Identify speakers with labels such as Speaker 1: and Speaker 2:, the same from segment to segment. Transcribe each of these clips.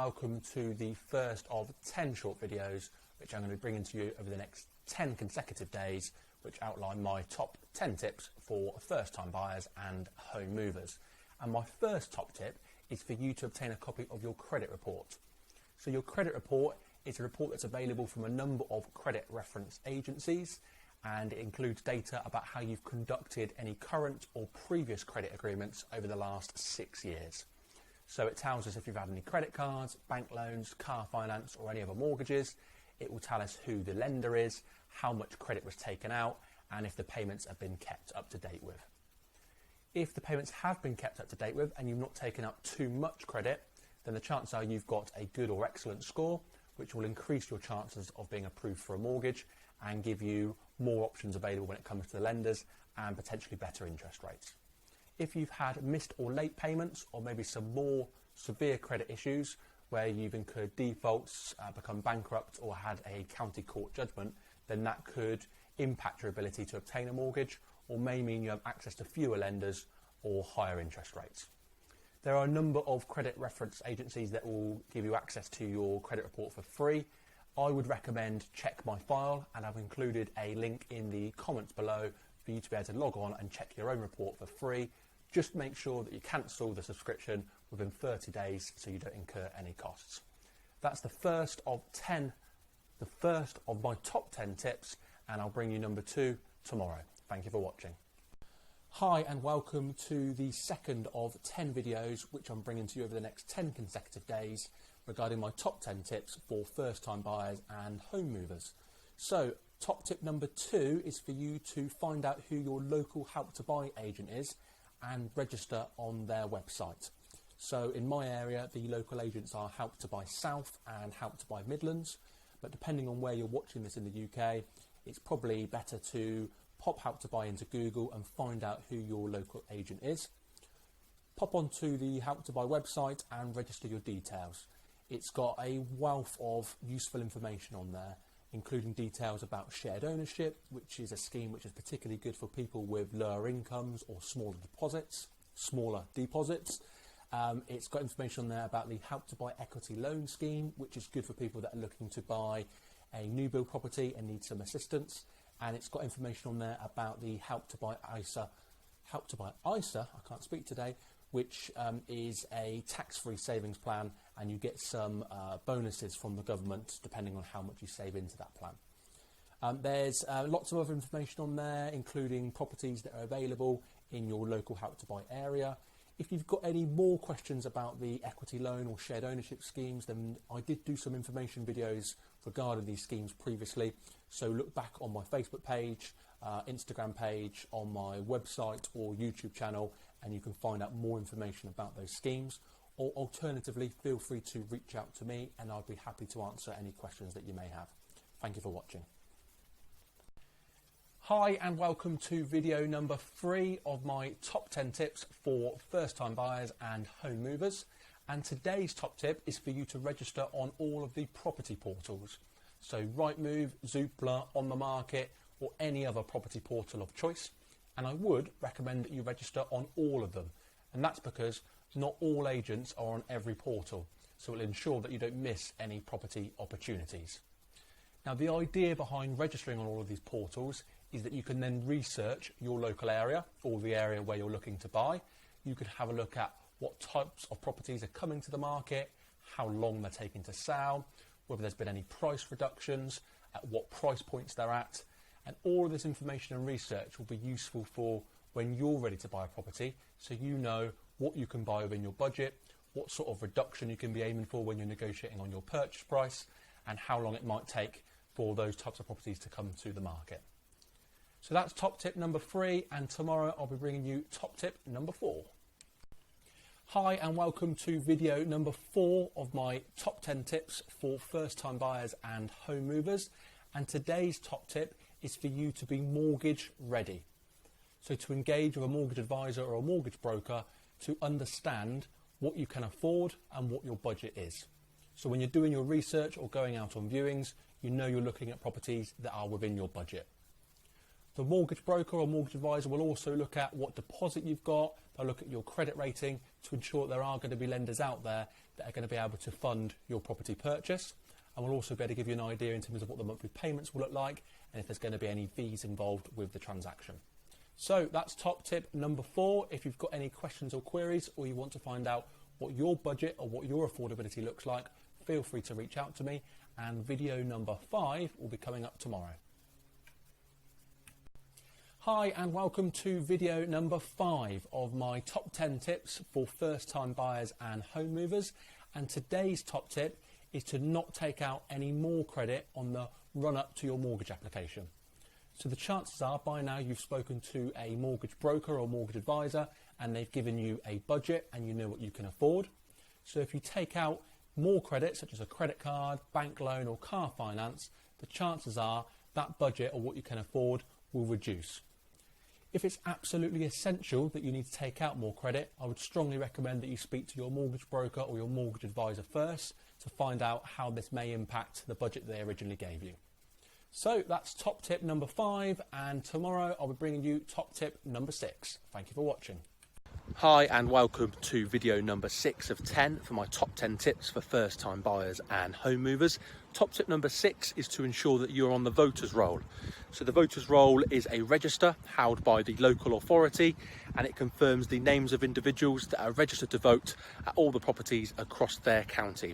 Speaker 1: welcome to the first of 10 short videos which I'm going to be bringing to you over the next 10 consecutive days, which outline my top 10 tips for first-time buyers and home movers. And my first top tip is for you to obtain a copy of your credit report. So your credit report is a report that's available from a number of credit reference agencies, and it includes data about how you've conducted any current or previous credit agreements over the last 6 years. So it tells us if you've had any credit cards, bank loans, car finance or any other mortgages. It will tell us who the lender is, how much credit was taken out, and if the payments have been kept up to date with. If the payments have been kept up to date with and you've not taken out too much credit, then the chances are you've got a good or excellent score, which will increase your chances of being approved for a mortgage and give you more options available when it comes to the lenders and potentially better interest rates. If you've had missed or late payments, or maybe some more severe credit issues where you've incurred defaults, become bankrupt or had a county court judgment, then that could impact your ability to obtain a mortgage or may mean you have access to fewer lenders or higher interest rates. There are a number of credit reference agencies that will give you access to your credit report for free. I would recommend Check My File, and I've included a link in the comments below for you to be able to log on and check your own report for free. Just make sure that you cancel the subscription within 30 days so you don't incur any costs. That's the first of my top 10 tips, and I'll bring you number 2 tomorrow. Thank you for watching. Hi and welcome to the second of 10 videos which I'm bringing to you over the next 10 consecutive days regarding my top 10 tips for first-time buyers and home movers. So top tip number 2 is for you to find out who your local Help to Buy agent is and register on their website. So in my area, the local agents are Help to Buy South and Help to Buy Midlands, but depending on where you're watching this in the UK, it's probably better to pop Help to Buy into Google and find out who your local agent is. Pop onto the Help to Buy website and register your details. It's got a wealth of useful information on there, including details about shared ownership, which is a scheme which is particularly good for people with lower incomes or smaller deposits. It's got information on there about the Help to Buy equity loan scheme, which is good for people that are looking to buy a new build property and need some assistance. And it's got information on there about the Help to Buy ISA, I can't speak today, which is a tax-free savings plan, and you get some bonuses from the government depending on how much you save into that plan. There's lots of other information on there, including properties that are available in your local Help to Buy area. If you've got any more questions about the equity loan or shared ownership schemes, then I did do some information videos regarding these schemes previously. So look back on my Facebook page, Instagram page, on my website or YouTube channel, and you can find out more information about those schemes. Or alternatively, feel free to reach out to me and I'll be happy to answer any questions that you may have. Thank you for watching. Hi and welcome to video number 3 of my top 10 tips for first-time buyers and home movers. And today's top tip is for you to register on all of the property portals. So Rightmove, Zoopla, On the Market, or any other property portal of choice. And I would recommend that you register on all of them. And that's because not all agents are on every portal. So it'll ensure that you don't miss any property opportunities. Now, the idea behind registering on all of these portals is that you can then research your local area or the area where you're looking to buy. You could have a look at what types of properties are coming to the market, how long they're taking to sell, whether there's been any price reductions, at what price points they're at. And all of this information and research will be useful for when you're ready to buy a property, so you know what you can buy within your budget, what sort of reduction you can be aiming for when you're negotiating on your purchase price, and how long it might take for those types of properties to come to the market. So that's top tip number 3, and tomorrow I'll be bringing you top tip number 4. Hi and welcome to video number 4 of my top 10 tips for first-time buyers and home movers. And today's top tip is for you to be mortgage ready. So to engage with a mortgage advisor or a mortgage broker to understand what you can afford and what your budget is. So when you're doing your research or going out on viewings, you know you're looking at properties that are within your budget. The mortgage broker or mortgage advisor will also look at what deposit you've got. They'll look at your credit rating to ensure there are going to be lenders out there that are going to be able to fund your property purchase. And we'll also be able to give you an idea in terms of what the monthly payments will look like and if there's going to be any fees involved with the transaction. So that's top tip number 4. If you've got any questions or queries, or you want to find out what your budget or what your affordability looks like, feel free to reach out to me, and video number 5 will be coming up tomorrow. Hi and welcome to video number 5 of my top 10 tips for first time buyers and home movers. And today's top tip is to not take out any more credit on the run up to your mortgage application. So the chances are by now you've spoken to a mortgage broker or mortgage advisor and they've given you a budget and you know what you can afford. So if you take out more credit, such as a credit card, bank loan or car finance, the chances are that budget or what you can afford will reduce. If it's absolutely essential that you need to take out more credit, I would strongly recommend that you speak to your mortgage broker or your mortgage advisor first to find out how this may impact the budget they originally gave you. So that's top tip number 5, and tomorrow I'll be bringing you top tip number 6. Thank you for watching. Hi and welcome to video number 6 of 10 for my top 10 tips for first time buyers and home movers. Top tip number 6 is to ensure that you're on the voters roll. So the voters roll is a register held by the local authority, and it confirms the names of individuals that are registered to vote at all the properties across their county.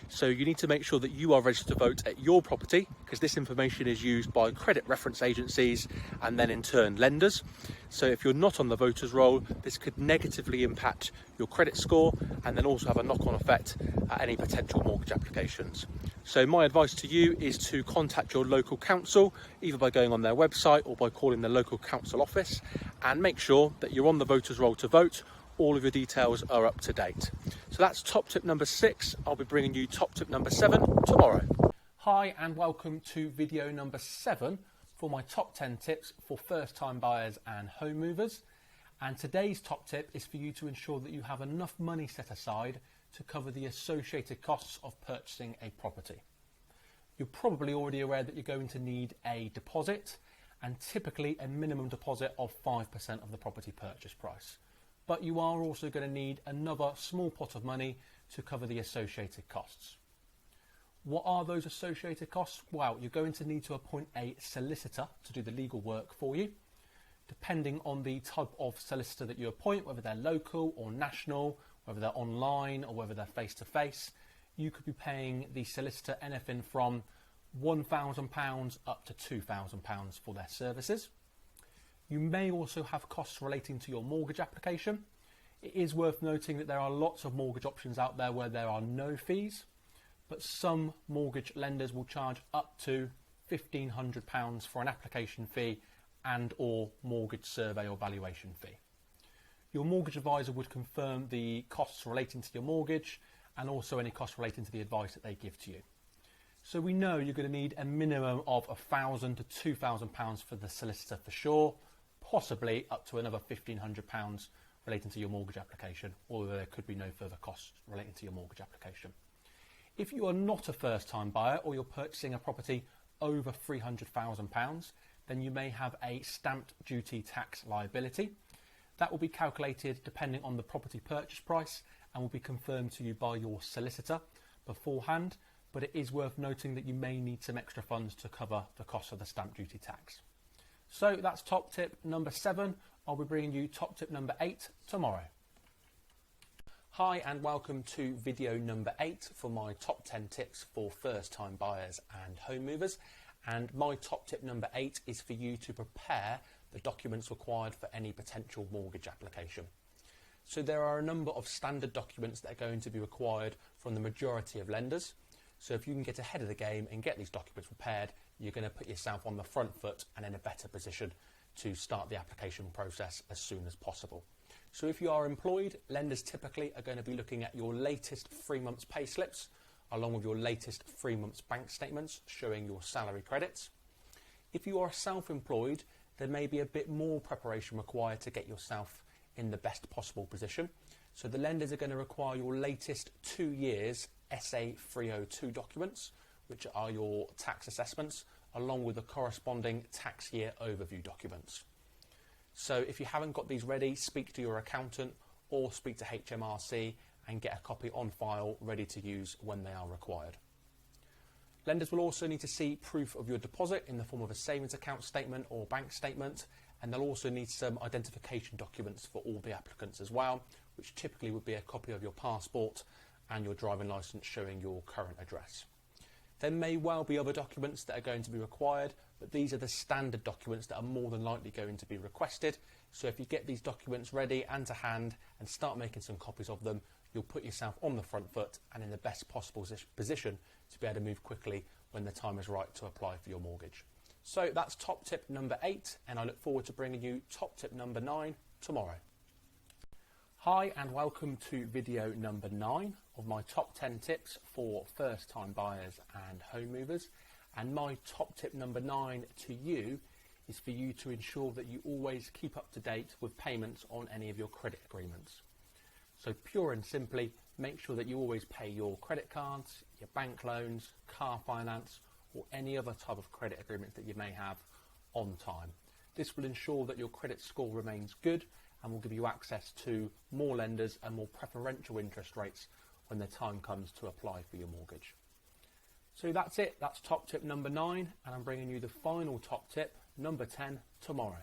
Speaker 1: So you need to make sure that you are registered to vote at your property, because this information is used by credit reference agencies and then in turn lenders. So if you're not on the voters roll, this could negatively impact your credit score and then also have a knock-on effect at any potential mortgage applications. So my advice to you is to contact your local council, either by going on their website or by calling the local council office, and make sure that you're on the voters roll to vote. All of your details are up to date. So that's top tip number 6. I'll be bringing you top tip number 7 tomorrow. Hi and welcome to video number 7 for my top 10 tips for first time buyers and home movers. And today's top tip is for you to ensure that you have enough money set aside to cover the associated costs of purchasing a property. You're probably already aware that you're going to need a deposit, and typically a minimum deposit of 5% of the property purchase price. But you are also going to need another small pot of money to cover the associated costs. What are those associated costs? Well, you're going to need to appoint a solicitor to do the legal work for you. Depending on the type of solicitor that you appoint, whether they're local or national, whether they're online or whether they're face-to-face, you could be paying the solicitor anything from £1,000 up to £2,000 for their services. You may also have costs relating to your mortgage application. It is worth noting that there are lots of mortgage options out there where there are no fees, but some mortgage lenders will charge up to £1,500 for an application fee and or mortgage survey or valuation fee. Your mortgage advisor would confirm the costs relating to your mortgage and also any costs relating to the advice that they give to you. So we know you're going to need a minimum of £1,000 to £2,000 for the solicitor for sure, possibly up to another £1,500 relating to your mortgage application, although there could be no further costs relating to your mortgage application. If you are not a first-time buyer or you're purchasing a property over £300,000, then you may have a stamped duty tax liability. That will be calculated depending on the property purchase price and will be confirmed to you by your solicitor beforehand, but it is worth noting that you may need some extra funds to cover the cost of the stamp duty tax. So that's top tip number 7. I'll be bringing you top tip number 8 tomorrow. Hi and welcome to video number 8 for my top 10 tips for first time buyers and home movers. And my top tip number 8 is for you to prepare the documents required for any potential mortgage application. So there are a number of standard documents that are going to be required from the majority of lenders. So if you can get ahead of the game and get these documents prepared, you're going to put yourself on the front foot and in a better position to start the application process as soon as possible. So if you are employed, lenders typically are going to be looking at your latest 3 months pay slips, along with your latest 3 months bank statements showing your salary credits. If you are self-employed, there may be a bit more preparation required to get yourself in the best possible position. So the lenders are going to require your latest 2 years SA 302 documents, which are your tax assessments, along with the corresponding tax year overview documents. So if you haven't got these ready, speak to your accountant or speak to HMRC and get a copy on file ready to use when they are required. Lenders will also need to see proof of your deposit in the form of a savings account statement or bank statement, and they'll also need some identification documents for all the applicants as well, which typically would be a copy of your passport and your driving licence showing your current address. There may well be other documents that are going to be required, but these are the standard documents that are more than likely going to be requested. So if you get these documents ready and to hand and start making some copies of them, you'll put yourself on the front foot and in the best possible position to be able to move quickly when the time is right to apply for your mortgage. So that's top tip number 8, and I look forward to bringing you top tip number 9 tomorrow. Hi and welcome to video number 9 of my top 10 tips for first time buyers and home movers. And my top tip number 9 to you is for you to ensure that you always keep up to date with payments on any of your credit agreements. So pure and simply, make sure that you always pay your credit cards, your bank loans, car finance, or any other type of credit agreement that you may have on time. This will ensure that your credit score remains good and will give you access to more lenders and more preferential interest rates when the time comes to apply for your mortgage. So that's it, that's top tip number 9, and I'm bringing you the final top tip, number 10, tomorrow.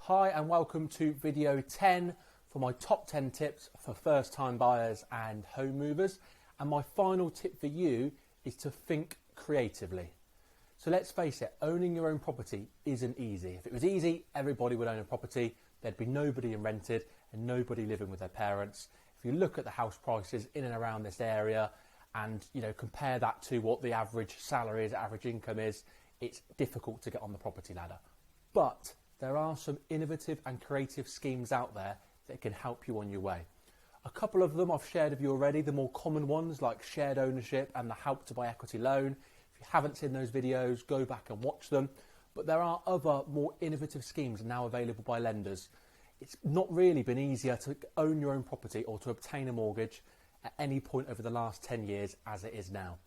Speaker 1: Hi and welcome to video 10 for my top 10 tips for first time buyers and home movers. And my final tip for you is to think creatively. So let's face it, owning your own property isn't easy. If it was easy, everybody would own a property. There'd be nobody in rented and nobody living with their parents. If you look at the house prices in and around this area and compare that to what the average salary is, average income is, it's difficult to get on the property ladder. But there are some innovative and creative schemes out there that can help you on your way. A couple of them I've shared with you already, the more common ones like shared ownership and the Help to Buy equity loan. If you haven't seen those videos, go back and watch them. But there are other more innovative schemes now available by lenders. It's not really been easier to own your own property or to obtain a mortgage at any point over the last 10 years as it is now.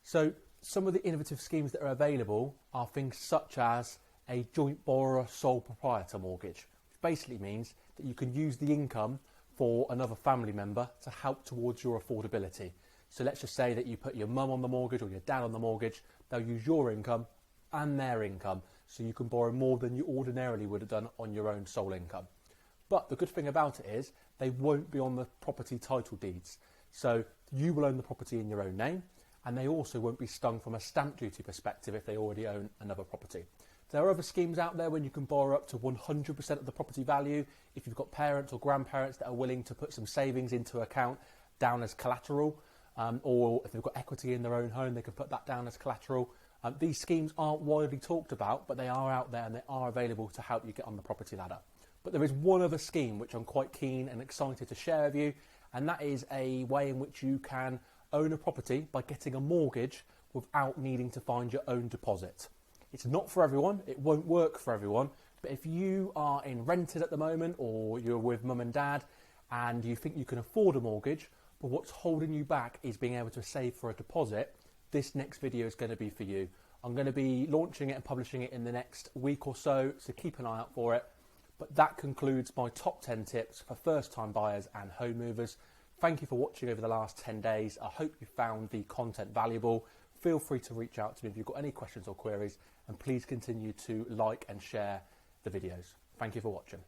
Speaker 1: So some of the innovative schemes that are available are things such as a joint borrower sole proprietor mortgage, which basically means that you can use the income for another family member to help towards your affordability. So let's just say that you put your mum on the mortgage or your dad on the mortgage, they'll use your income and their income, so you can borrow more than you ordinarily would have done on your own sole income. But the good thing about it is they won't be on the property title deeds. So you will own the property in your own name, and they also won't be stung from a stamp duty perspective if they already own another property. There are other schemes out there when you can borrow up to 100% of the property value if you've got parents or grandparents that are willing to put some savings into account down as collateral, or if they've got equity in their own home, they can put that down as collateral. These schemes aren't widely talked about, but they are out there and they are available to help you get on the property ladder. But there is one other scheme which I'm quite keen and excited to share with you, and that is a way in which you can own a property by getting a mortgage without needing to find your own deposit. It's not for everyone, it won't work for everyone, but if you are in rented at the moment or you're with mum and dad and you think you can afford a mortgage, but what's holding you back is being able to save for a deposit, this next video is going to be for you. I'm going to be launching it and publishing it in the next week or so keep an eye out for it. But that concludes my top 10 tips for first time buyers and home movers. Thank you for watching over the last 10 days. I hope you found the content valuable. Feel free to reach out to me if you've got any questions or queries, and please continue to like and share the videos. Thank you for watching.